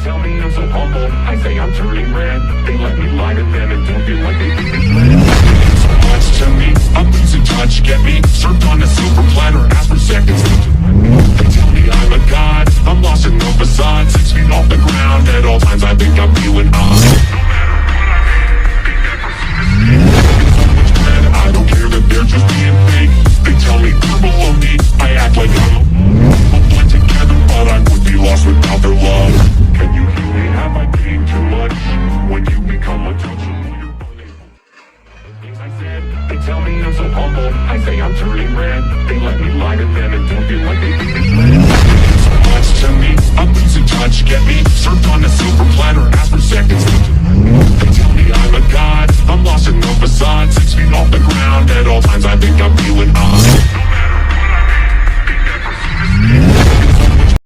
tell me I'm so humble, I say I'm turning red. They let me lie to them and don't feel like they think it's red. So much to me, I'm losing touch, get me served on a silver platter, ask for seconds. They tell me I'm a god, I'm lost in no facade, 6 feet off the ground, at all times I think I'm feeling odd. I don't care that they're just being fake. They tell me they're below me, I act like I'm we'll blend together, but I would be lost without their love. Can you hear me? Have I paid too much? When you become untouchable, you're unable. The things I said, they tell me I'm so humble, I say I'm turning red. They let me lie to them and don't feel like they think it's red. So much to me, I'm losing touch, get me served on a silver platter, ask for seconds. They tell me I'm a god, I'm lost in no facade, 6 feet off the ground, at all times I think I'm feeling odd. No matter what I make, they never see the